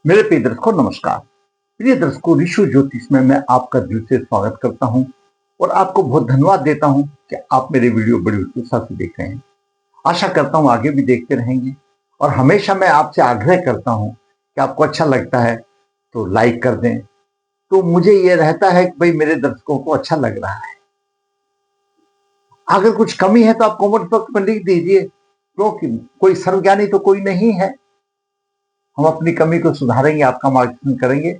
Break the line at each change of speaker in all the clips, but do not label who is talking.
मेरे प्रिय दर्शकों नमस्कार। प्रिय दर्शकों, ऋषु ज्योतिष में मैं आपका दिल से स्वागत करता हूं और आपको बहुत धन्यवाद देता हूं कि आप मेरे वीडियो बड़ी उत्सुकता से देख रहे हैं। आशा करता हूं आगे भी देखते रहेंगे और हमेशा मैं आपसे आग्रह करता हूं कि आपको अच्छा लगता है तो लाइक कर दें। तो मुझे ये रहता है कि भाई मेरे दर्शकों को अच्छा लग रहा है। अगर कुछ कमी है तो आप कमेंट बॉक्स में लिख दीजिए, क्योंकि कोई सर्वज्ञानी तो कोई नहीं है। हम अपनी कमी को सुधारेंगे, आपका मार्गदर्शन करेंगे।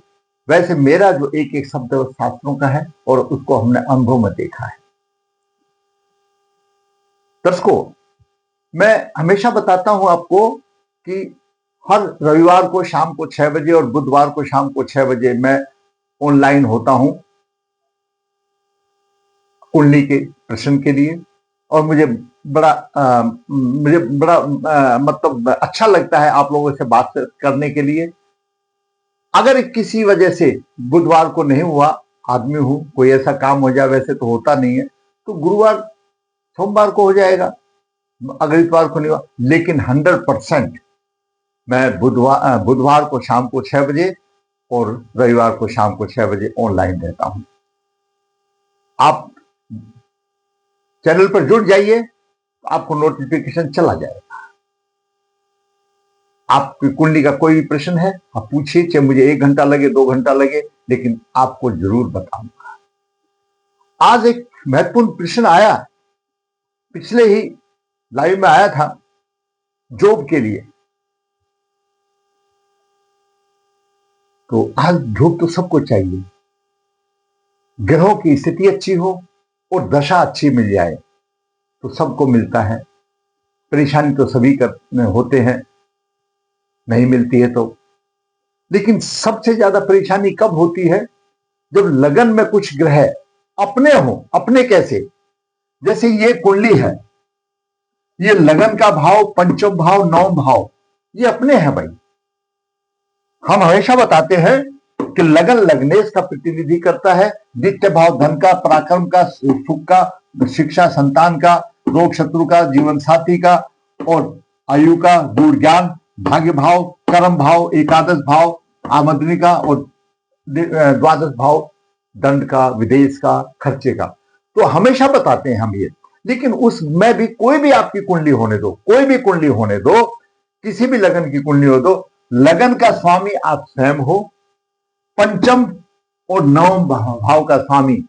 वैसे मेरा जो एक एक शब्द है वो शास्त्रों का है और उसको हमने अनुभव में देखा है। दर्शकों, मैं हमेशा बताता हूं आपको कि हर रविवार को शाम को 6 बजे और बुधवार को शाम को 6 बजे मैं ऑनलाइन होता हूं कुंडली के प्रश्न के लिए। और मुझे बड़ा मतलब अच्छा लगता है आप लोगों से बात करने के लिए। अगर किसी वजह से बुधवार को नहीं हुआ, आदमी हूं, कोई ऐसा काम हो जाए, वैसे तो होता नहीं है, तो गुरुवार सोमवार को हो जाएगा, अगर इतवार को नहीं हुआ। लेकिन 100% मैं बुधवार को शाम को 6 बजे और रविवार को शाम को 6 बजे ऑनलाइन रहता हूं। आप चैनल पर जुड़ जाइए, आपको नोटिफिकेशन चला जाएगा। आपकी कुंडली का कोई भी प्रश्न है आप पूछिए, चाहे मुझे 1 घंटा लगे 2 घंटा लगे, लेकिन आपको जरूर बताऊंगा। आज एक महत्वपूर्ण प्रश्न आया, पिछले ही लाइव में आया था, जॉब के लिए। तो आज जॉब तो सबको चाहिए, ग्रहों की स्थिति अच्छी हो और दशा अच्छी मिल जाए तो सबको मिलता है। परेशानी तो सभी होते हैं, नहीं मिलती है तो। लेकिन सबसे ज्यादा परेशानी कब होती है? जब लगन में कुछ ग्रह अपने हो। अपने कैसे? जैसे ये कुंडली है, ये लगन का भाव, पंचम भाव, नवम भाव, ये अपने हैं भाई। हम हमेशा बताते हैं कि लगन लग्नेश का प्रतिनिधि करता है। द्वितीय भाव धन का, पराक्रम का, सुख का, शिक्षा, संतान का, रोग शत्रु का, जीवन साथी का, और आयु का, दूर ज्ञान, भाग्य भाव, कर्म भाव, एकादश भाव, आमदनी का, और द्वादश भाव दंड का, विदेश का, खर्चे का। तो हमेशा बताते हैं हम ये। लेकिन उसमें भी कोई भी आपकी कुंडली होने दो, कोई भी कुंडली होने दो, किसी भी लगन की कुंडली हो दो, लगन का स्वामी आप स्वयं हो, पंचम और नवम भाव का स्वामी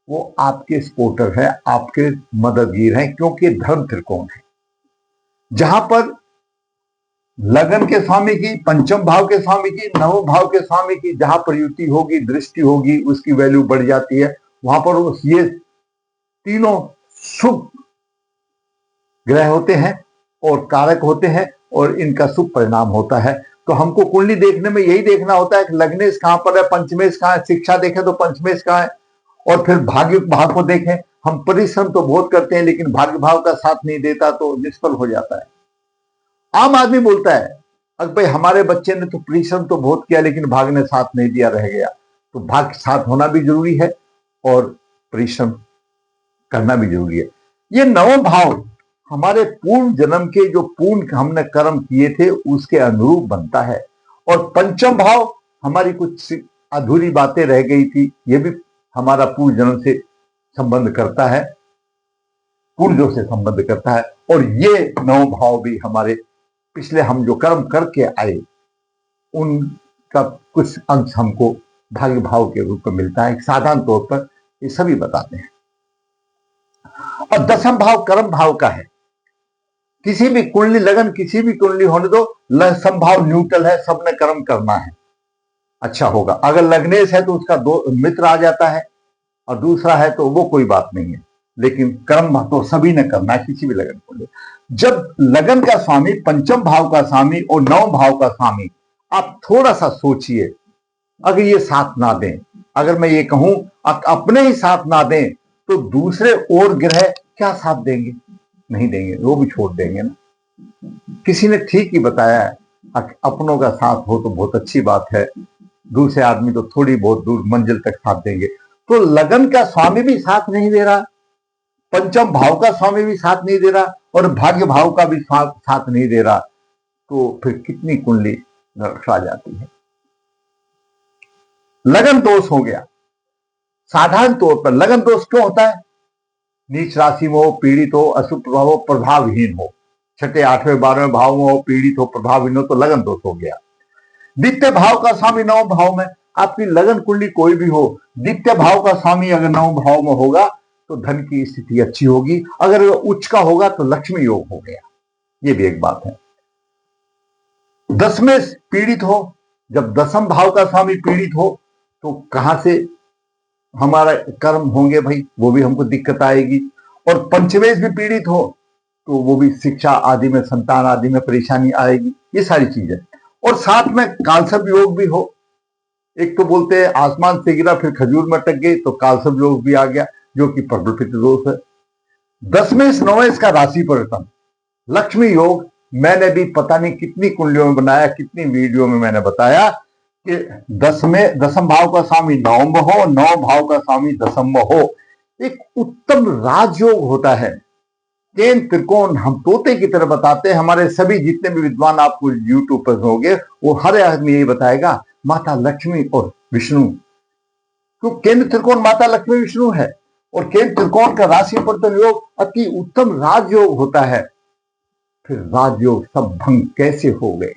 वो आपके सपोर्टर है, आपके मददगीर हैं, क्योंकि धर्म त्रिकोण है। जहां पर लगन के स्वामी की, पंचम भाव के स्वामी की, नवम भाव के स्वामी की जहां पर युति होगी, दृष्टि होगी, उसकी वैल्यू बढ़ जाती है। वहां पर ये तीनों शुभ ग्रह होते हैं और कारक होते हैं और इनका शुभ परिणाम होता है। तो हमको कुंडली देखने में यही देखना होता है कि लग्नेश कहां पर है, पंचमेश कहां है। शिक्षा देखें तो पंचमेश कहां है, और फिर भाग्य भाव को देखें। हम परिश्रम तो बहुत करते हैं लेकिन भाग्य भाव का साथ नहीं देता तो निष्फल हो जाता है। आम आदमी बोलता है अगर भाई हमारे बच्चे ने तो परिश्रम तो बहुत किया लेकिन भाग्य ने साथ नहीं दिया, रह गया। तो भाग्य साथ होना भी जरूरी है और परिश्रम करना भी जरूरी है। ये नवम भाव हमारे पूर्व जन्म के जो पूर्ण हमने कर्म किए थे उसके अनुरूप बनता है। और पंचम भाव हमारी कुछ अधूरी बातें रह गई थी, ये भी हमारा पूर्व जन्म से संबंध करता है, पूर्वजों से संबंध करता है। और ये नौ भाव भी हमारे पिछले हम जो कर्म करके आए उनका कुछ अंश हमको भाग्य भाव के रूप में मिलता है। साधारण तौर पर ये सभी बताते हैं। और दसम भाव कर्म भाव का है। किसी भी कुंडली लगन, किसी भी कुंडली होने दो, संभाव न्यूट्रल है, सबने कर्म करना है, अच्छा होगा। अगर लग्नेश है तो उसका दो मित्र आ जाता है, और दूसरा है तो वो कोई बात नहीं है, लेकिन कर्म तो सभी ने करना है, किसी भी लगन को। जब लगन का स्वामी, पंचम भाव का स्वामी और नवम भाव का स्वामी, आप थोड़ा सा सोचिए, अगर ये साथ ना दें, अगर मैं ये कहूं अपने ही साथ ना दें तो दूसरे और ग्रह क्या साथ देंगे? नहीं देंगे, वो भी छोड़ देंगे ना। किसी ने ठीक ही बताया है, अपनों का साथ हो तो बहुत अच्छी बात है, दूसरे आदमी तो थोड़ी बहुत दूर मंजिल तक साथ देंगे। तो लगन का स्वामी भी साथ नहीं दे रहा, पंचम भाव का स्वामी भी साथ नहीं दे रहा, और भाग्य भाव का भी साथ नहीं दे रहा, तो फिर कितनी कुंडली नष्ट आ जाती है। लगन दोष हो गया। साधारण तौर पर लगन दोष क्यों होता है? नीच राशि में हो, पीड़ित हो, अशुभ प्रभाव हो, प्रभावहीन हो, छठे, आठवें, 12वें भाव में हो, पीड़ित हो, प्रभावहीन हो, तो लगन दोष हो गया। द्वितीय भाव का स्वामी नौ भाव में, आपकी लगन कुंडली कोई भी हो, द्वितीय भाव का स्वामी अगर नौ भाव में होगा तो धन की स्थिति अच्छी होगी। अगर उच्च का होगा तो लक्ष्मी योग हो गया। ये भी एक बात है। 10 में पीड़ित हो, जब 10म भाव का स्वामी पीड़ित हो तो कहां से हमारा कर्म होंगे भाई, वो भी हमको दिक्कत आएगी। और पंचमेश भी पीड़ित हो तो वो भी शिक्षा आदि में, संतान आदि में परेशानी आएगी। ये सारी चीजें। और साथ में कालसर्प योग भी हो, एक तो बोलते हैं आसमान से गिरा फिर खजूर में अटक गई, तो कालसर्प योग भी आ गया जो कि प्रबल दोष है। 10वें 9वें का राशि परिवर्तन, लक्ष्मी योग, मैंने भी पता नहीं कितनी कुंडलियों में बनाया, कितनी वीडियो में मैंने बताया कि 10म भाव का स्वामी 9 में हो, 9 भाव का स्वामी 10म में हो, एक उत्तम राजयोग होता है। केंद्र त्रिकोण हम तोते की तरह बताते हैं। हमारे सभी जितने भी विद्वान आपको यूट्यूब पर होंगे वो हर आदमी यही बताएगा, माता लक्ष्मी और विष्णु। तो केंद्र त्रिकोण माता लक्ष्मी विष्णु है और केंद्र त्रिकोण का राशि परिवर्तन योग अति उत्तम राजयोग होता है। फिर राजयोग सब भंग कैसे हो गए,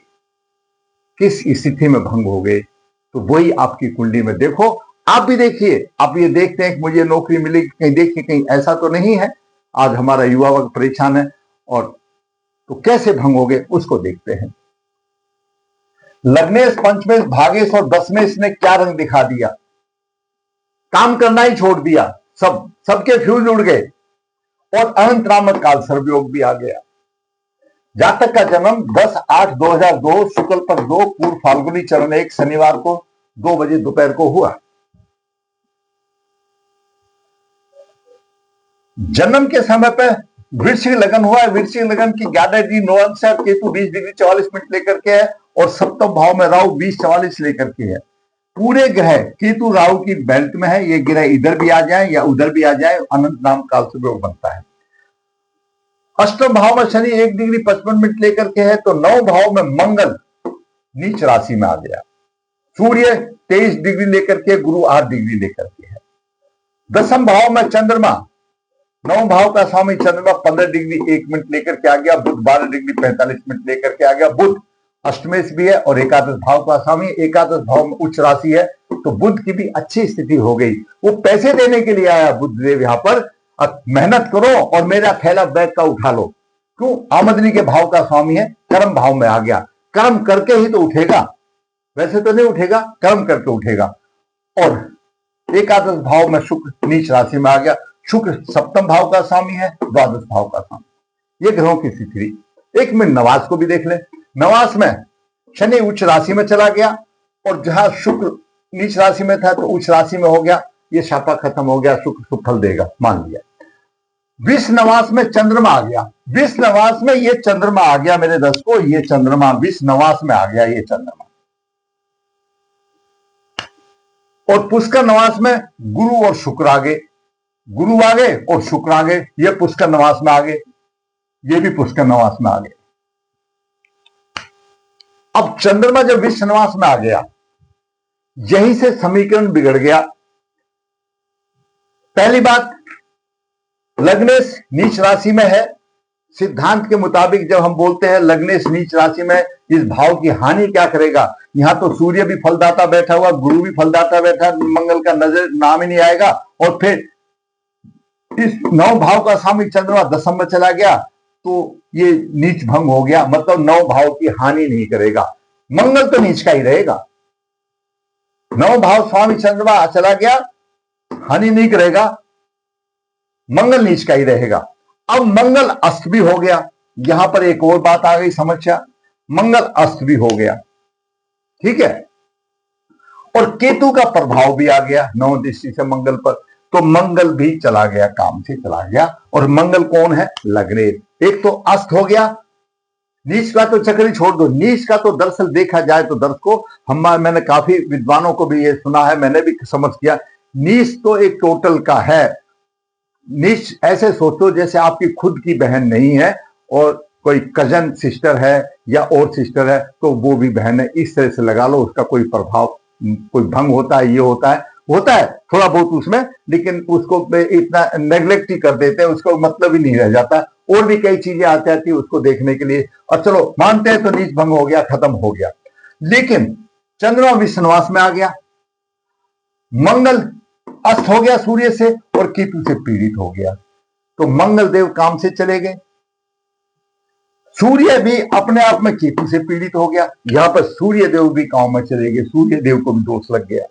किस स्थिति में भंग हो गए, तो वही आपकी कुंडली में देखो। आप भी देखिए, आप ये देखते हैं कि मुझे नौकरी मिलेगी, कहीं देखिए कहीं ऐसा तो नहीं है। आज हमारा युवा वर्ग परेशान है, और तो कैसे भंग हो गए उसको देखते हैं। लग्नेश, पंचमेश, भागेश और दशमेश ने क्या रंग दिखा दिया, काम करना ही छोड़ दिया, सबके फ्यूज उड़ गए और अनंत नामक काल सर्वयोग भी आ गया। जातक का जन्म 10/8/2002 शुक्ल पर 2 पूर्व फाल्गुनी चरण 1 शनिवार को 2 बजे दोपहर को हुआ। जन्म के समय पे वृश्चिक लगन हुआ है। वृश्चिक लगन की 11 डिग्री 9 अंश है, केतु 20 डिग्री 44 मिनट लेकर के है और सप्तम भाव में राहु 20/44 लेकर के है। पूरे ग्रह केतु राहु की बेल्ट में है, ये ग्रह इधर भी आ जाए या उधर भी आ जाए, अनंत नाम काल सर्वयोग बनता है। अष्टम भाव में शनि 1 डिग्री 55 मिनट लेकर के है, तो 9 भाव में मंगल नीच राशि में आ गया। सूर्य 23 डिग्री लेकर के, गुरु 8 डिग्री लेकर के है। दसम भाव में चंद्रमा, 9 भाव का स्वामी चंद्रमा 15 डिग्री 1 मिनट लेकर के आ गया। बुध 12 डिग्री 45 मिनट लेकर के आ गया। बुध अष्टमेश भी है और एकादश भाव का स्वामी, एकादश भाव में उच्च राशि है, तो बुध की भी अच्छी स्थिति हो गई। वो पैसे देने के लिए आया बुध देव यहां पर, मेहनत करो और मेरा थैला बैग का उठा लो। क्यों? आमदनी के भाव का स्वामी है, कर्म भाव में आ गया। कर्म करके ही तो उठेगा, वैसे तो नहीं उठेगा, कर्म करके उठेगा। और एकादश भाव में शुक्र नीच राशि में आ गया। शुक्र सप्तम भाव का स्वामी है, द्वादश भाव का स्वामी। ये ग्रहों की स्थिति। एक में नवास को भी देख ले। नवास में शनि उच्च राशि में चला गया और जहां शुक्र नीच राशि में था तो उच्च राशि में हो गया। ये शापा खत्म हो गया, शुक्र शुभ फल देगा, मान लिया। विष नवास में चंद्रमा आ गया। विष नवास में ये चंद्रमा आ गया मेरे दर्शकों, ये चंद्रमा विष नवास में आ गया, ये चंद्रमा। और पुष्कर नवास में गुरु और शुक्र आ गए, गुरु आ गए और शुक्र आ गए। ये पुष्कर नवास में आ गए, ये भी पुष्कर नवास में आ गए। अब चंद्रमा जब विष नवास में आ गया, यहीं से समीकरण बिगड़ गया। पहली बात, लग्नेश नीच राशि में है। सिद्धांत के मुताबिक जब हम बोलते हैं लग्नेश नीच राशि में, इस भाव की हानि क्या करेगा? यहां तो सूर्य भी फलदाता बैठा हुआ, गुरु भी फलदाता बैठा, मंगल का नजर नाम ही नहीं आएगा। और फिर इस 9 भाव का स्वामी चंद्रमा दशम में चला गया, तो ये नीच भंग हो गया। मतलब 9 भाव की हानि नहीं करेगा, मंगल तो नीच का ही रहेगा। 9 भाव स्वामी चंद्रमा चला गया, हानि नहीं करेगा, मंगल नीच का ही रहेगा। अब मंगल अस्त भी हो गया, यहां पर एक और बात आ गई समस्या, मंगल अस्त भी हो गया, ठीक है। और केतु का प्रभाव भी आ गया 9 दृष्टि से मंगल पर, तो मंगल भी चला गया, काम से चला गया। और मंगल कौन है? लग्नेश। एक तो अस्त हो गया, नीच का तो चक्कर ही छोड़ दो। नीच का तो दरअसल देखा जाए तो दर्शकों, मैंने काफी विद्वानों को भी ये सुना है, मैंने भी समझ किया, नीच तो एक टोटल का है। नीच ऐसे सोचो जैसे आपकी खुद की बहन नहीं है और कोई कजन सिस्टर है या और सिस्टर है तो वो भी बहन है, इस तरह से लगा लो, उसका कोई प्रभाव कोई भंग होता है, ये होता है थोड़ा बहुत उसमें, लेकिन उसको इतना नेग्लेक्ट ही कर देते हैं, उसको मतलब ही नहीं रह जाता। और भी कई चीजें आती आती है उसको देखने के लिए, और चलो मानते हैं तो नीच भंग हो गया, खत्म हो गया। लेकिन चंद्रमा विषुवास में आ गया, मंगल अस्त हो गया सूर्य से और केतु से पीड़ित हो गया, तो मंगल देव काम से चले गए, सूर्य भी अपने आप में केतु से पीड़ित हो गया, यहां पर सूर्य देव भी काम में चले गए, सूर्य देव को भी दोष लग गया,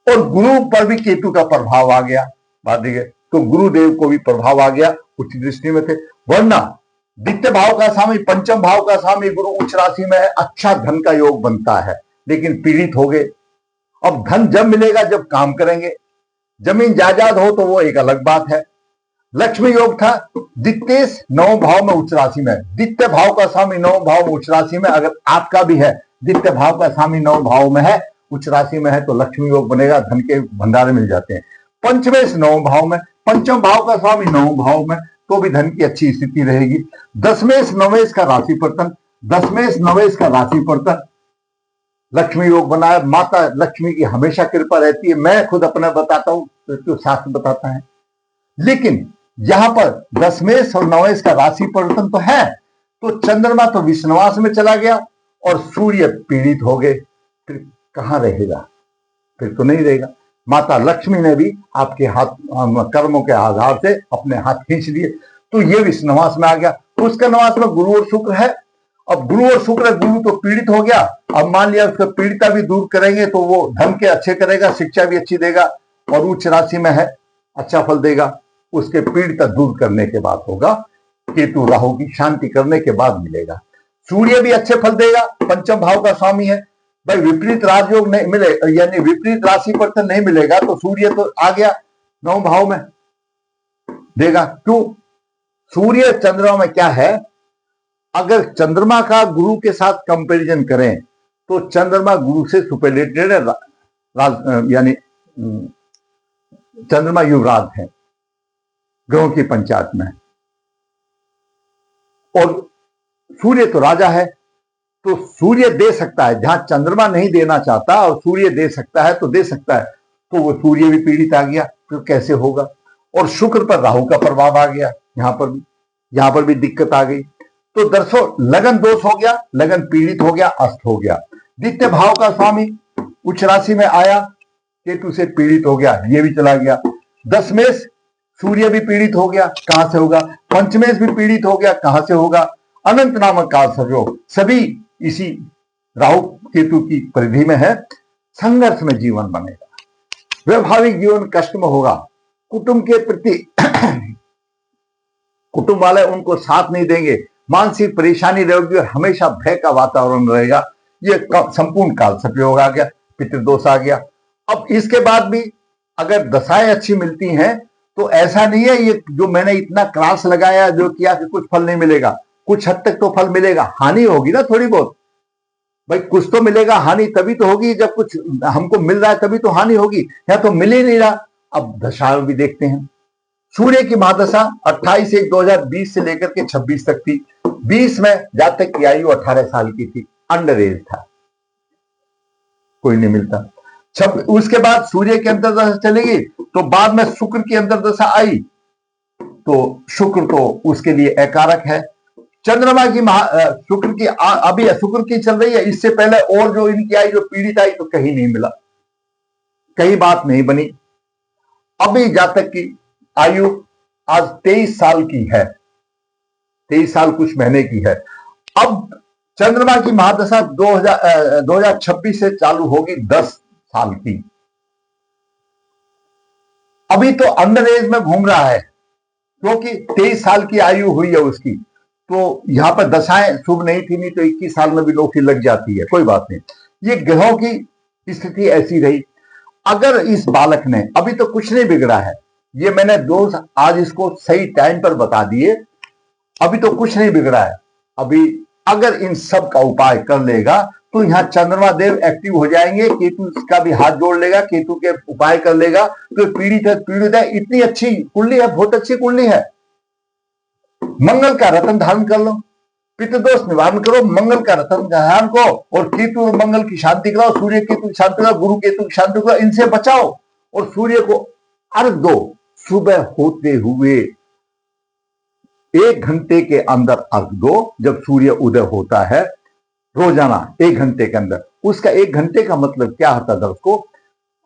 और गुरु पर भी केतु का प्रभाव आ गया। बात देखिए, तो गुरुदेव को भी प्रभाव आ गया, उच्च दृष्टि में थे। वरना द्वितीय भाव का स्वामी, पंचम भाव का स्वामी गुरु उच्च राशि में है, अच्छा धन का योग बनता है, लेकिन पीड़ित हो गए। अब धन जब मिलेगा जब काम करेंगे, जमीन जायदाद हो तो वो एक अलग बात है। लक्ष्मी योग था, द्वितीय नौ भाव में उच्च राशि में, द्वितीय भाव का स्वामी नौ भाव में उच्च राशि में, अगर आपका भी है द्वितीय भाव का स्वामी नौ भाव में है, उच्च राशि में है, तो लक्ष्मी योग बनेगा, धन के भंडारे मिल जाते हैं। पंचमेश नौ भाव में, पंचम भाव का स्वामी नौ भाव में, तो भी धन की अच्छी स्थिति रहेगी। दसमेश नवेश का राशि परिवर्तन, दसमेश नवेश का राशि परिवर्तन लक्ष्मी योग बनाया। माता लक्ष्मी की हमेशा कृपा रहती है, मैं खुद अपना बताता हूं तो शास्त्र बताता है। लेकिन यहां पर दसमेश और नवेश का राशि परिवर्तन तो है, तो चंद्रमा तो विषुवास में चला गया और सूर्य पीड़ित हो गए, फिर कहां रहेगा, फिर तो नहीं रहेगा। माता लक्ष्मी ने भी आपके हाथ कर्मों के आधार से अपने हाथ खींच लिए, तो ये विषुवास में आ गया। उसका नवास में गुरु और शुक्र है, अब गुरु और शुक्र, गुरु तो पीड़ित हो गया, अब मान लिया उसका पीड़िता भी दूर करेंगे तो वो धन के अच्छे करेगा, शिक्षा भी अच्छी देगा, और उच्च राशि में है, अच्छा फल देगा। उसके पीड़िता दूर करने के बाद होगा, केतु राहु की शांति करने के बाद मिलेगा। सूर्य भी अच्छे फल देगा, पंचम भाव का स्वामी है भाई, विपरीत राजयोग नहीं मिले, यानी विपरीत राशि पर तो नहीं मिलेगा, तो सूर्य तो आ गया नौ भाव में देगा। क्यों? सूर्य चंद्रमा में क्या है, अगर चंद्रमा का गुरु के साथ कंपैरिजन करें तो चंद्रमा गुरु से सुपरलेटेड है, यानी चंद्रमा युवराज है ग्रहों की पंचायत में, और सूर्य तो राजा है। तो सूर्य दे सकता है जहां चंद्रमा नहीं देना चाहता, और सूर्य दे सकता है तो दे सकता है, तो वो सूर्य भी पीड़ित आ गया, तो कैसे होगा। और शुक्र पर राहु का प्रभाव आ गया, यहां पर भी दिक्कत आ गई। तो दर्शो लगन दोष हो गया, लगन पीड़ित हो गया, अस्त हो गया। द्वितीय भाव का स्वामी उच्च राशि में आया, केतु से पीड़ित हो गया, ये भी चला गया। दसमेश सूर्य भी पीड़ित हो गया, कहां से होगा। पंचमेश भी पीड़ित हो गया, कहां से होगा। अनंत नामक काल संयोग सभी इसी राहु केतु की परिधि में है। संघर्ष में जीवन बनेगा, वैवाहिक जीवन कष्ट में होगा, कुटुंब के प्रति कुटुंब वाले उनको साथ नहीं देंगे, मानसिक परेशानी रहेगी और हमेशा भय का वातावरण रहेगा। ये संपूर्ण काल संयोग आ गया, पितृदोष आ गया। अब इसके बाद भी अगर दशाएं अच्छी मिलती हैं तो ऐसा नहीं है ये जो मैंने इतना क्लास लगाया जो किया कि कुछ फल नहीं मिलेगा, कुछ हद तक तो फल मिलेगा। हानि होगी ना थोड़ी बहुत, भाई कुछ तो मिलेगा, हानि तभी तो होगी जब कुछ हमको मिल रहा है, तभी तो हानि होगी, या तो मिल ही नहीं रहा। अब दशा भी देखते हैं, सूर्य की महादशा 28/1/2020 से लेकर के 26 तक थी। 20 में जातक की आयु 18 साल की थी, अंडर एज था, कोई नहीं मिलता। उसके बाद सूर्य की अंतर्दशा चलेगी, तो बाद में शुक्र की अंतर्दशा आई, तो शुक्र तो उसके लिए अकारक है। चंद्रमा की शुक्र की अभी शुक्र की चल रही है, इससे पहले और जो इनकी आई, जो पीड़ित आई, तो कहीं नहीं मिला, कहीं बात नहीं बनी। अभी जातक की आयु आज 23 साल की है, 23 साल कुछ महीने की है। अब चंद्रमा की महादशा 2026 से चालू होगी, 10 साल की। अभी तो अंडर एज में घूम रहा है, क्योंकि 23 साल की आयु हुई है उसकी, तो यहां पर दशाएं शुभ नहीं थी, नहीं तो 21 साल में भी नौकरी लग जाती है, कोई बात नहीं। ये ग्रहों की स्थिति ऐसी रही। अगर इस बालक ने, अभी तो कुछ नहीं बिगड़ा है, ये मैंने दोस्त आज इसको सही टाइम पर बता दिए, अभी तो कुछ नहीं बिगड़ा है। अभी अगर इन सब का उपाय कर लेगा तो यहाँ चंद्रमा देव एक्टिव हो जाएंगे, केतु का भी हाथ जोड़ लेगा, केतु के उपाय कर लेगा, तो पीड़ित है। इतनी अच्छी कुंडली है, बहुत अच्छी कुंडली है। मंगल का रत्न धारण कर लो, पितृ दोष निवारण करो, मंगल का रत्न ध्यान को, और केतु और मंगल की शांति कराओ, सूर्य केतु की शांति कराओ, गुरु केतु की शांति कराओ, इनसे बचाओ। और सूर्य को अर्घ दो, सुबह होते हुए 1 घंटे के अंदर अर्घ दो। जब सूर्य उदय होता है रोजाना 1 घंटे के अंदर, उसका 1 घंटे का मतलब क्या होता है दोस्तों,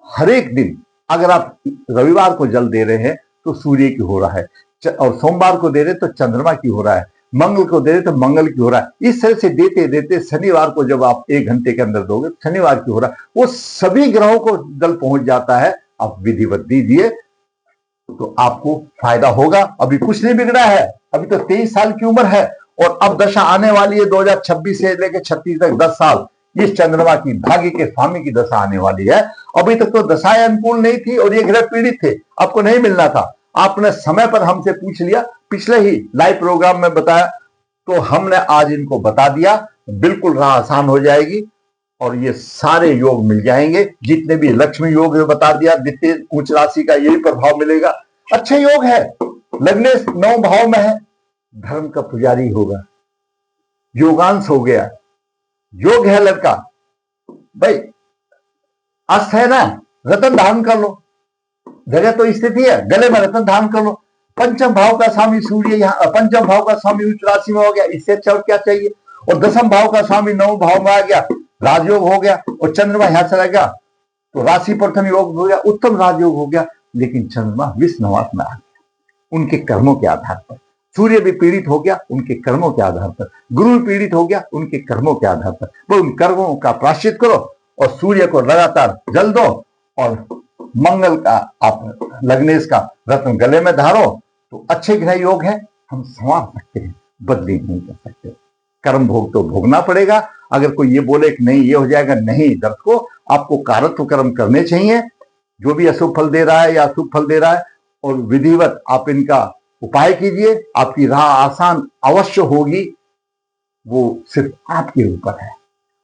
हर एक दिन अगर आप रविवार को जल दे रहे हैं तो सूर्य की हो रहा है, और सोमवार को दे रहे तो चंद्रमा की हो रहा है, मंगल को दे रहे तो मंगल की हो रहा है। इस तरह से देते देते शनिवार को जब आप 1 घंटे के अंदर दोगे तो शनिवार की हो रहा है। वो सभी ग्रहों को जल पहुंच जाता है। आप विधिवत दीजिए तो आपको फायदा होगा। अभी कुछ नहीं बिगड़ा है, अभी तो 23 साल की उम्र है, और अब दशा आने वाली है 2026 से लेकर 36 तक 10 साल। इस चंद्रमा की भाग्य के स्वामी की दशा आने वाली है। अभी तक तो दशाएं अनुकूल नहीं थी और ये ग्रह पीड़ित थे, आपको नहीं मिलना था। आपने समय पर हमसे पूछ लिया, पिछले ही लाइव प्रोग्राम में बताया, तो हमने आज इनको बता दिया। बिल्कुल राह आसान हो जाएगी और ये सारे योग मिल जाएंगे। जितने भी लक्ष्मी योग बता दिया, द्वितीय उच्च राशि का यही प्रभाव मिलेगा। अच्छे योग है, लग्नेश 9 भाव में है, धर्म का पुजारी होगा, योगांश हो गया, योग है लड़का भाई, अस्त है ना, रतन धारण कर लो। जगह तो स्थिति है, गले में रतन धारण कर लो। पंचम भाव का स्वामी सूर्य यहाँ, पंचम भाव का स्वामी उच्च राशि में हो गया, इससे अच्छा और क्या चाहिए। और 10वें भाव का स्वामी 9वें भाव में आ गया, राजयोग हो गया। और चंद्रमा यहां चला गया तो राशि प्रथम योग हो गया, उत्तम राजयोग हो गया। लेकिन चंद्रमा विषनवास में आ गया उनके कर्मों के आधार पर। सूर्य भी पीड़ित हो गया उनके कर्मों के आधार पर, गुरु भी पीड़ित हो गया उनके कर्मों के आधार पर। वो उन कर्मों का प्रायश्चित करो और सूर्य को लगातार जल दो, और मंगल का आप लग्नेश का रत्न गले में धारो, तो अच्छे ग्रह योग है। हम संवार सकते हैं, बदली नहीं कर सकते। कर्म भोग तो भोगना पड़ेगा। अगर कोई ये बोले कि नहीं ये हो जाएगा, नहीं दर्द को, आपको कारत्व कर्म करने चाहिए। जो भी अशुभ फल दे रहा है या शुभ फल दे रहा है, और विधिवत आप इनका उपाय कीजिए, आपकी राह आसान अवश्य होगी। वो सिर्फ आपके ऊपर है।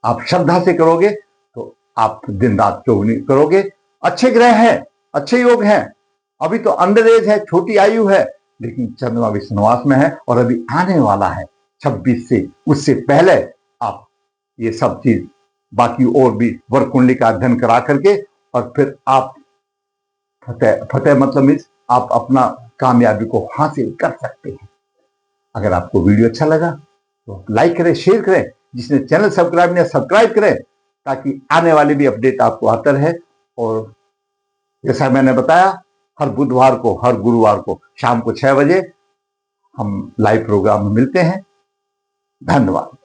आप श्रद्धा से करोगे तो आप दिन रात चौगनी करोगे। अच्छे ग्रह हैं, अच्छे योग हैं। अभी तो अंडर एज है, छोटी आयु है, लेकिन चंद्रमा विषनवास में है और अभी आने वाला है 26 से। उससे पहले आप ये सब चीज बाकी और भी वर्ग कुंडली का अध्ययन करा करके, और फिर आप फतेह मतलब आप अपना कामयाबी को हासिल कर सकते हैं। अगर आपको वीडियो अच्छा लगा तो लाइक करें, शेयर करें। जिसने चैनल सब्सक्राइब नहीं, सब्सक्राइब करें, ताकि आने वाली भी अपडेट आपको आता रहे। और जैसा मैंने बताया, हर बुधवार को, हर गुरुवार को शाम को 6 बजे हम लाइव प्रोग्राम में मिलते हैं। धन्यवाद।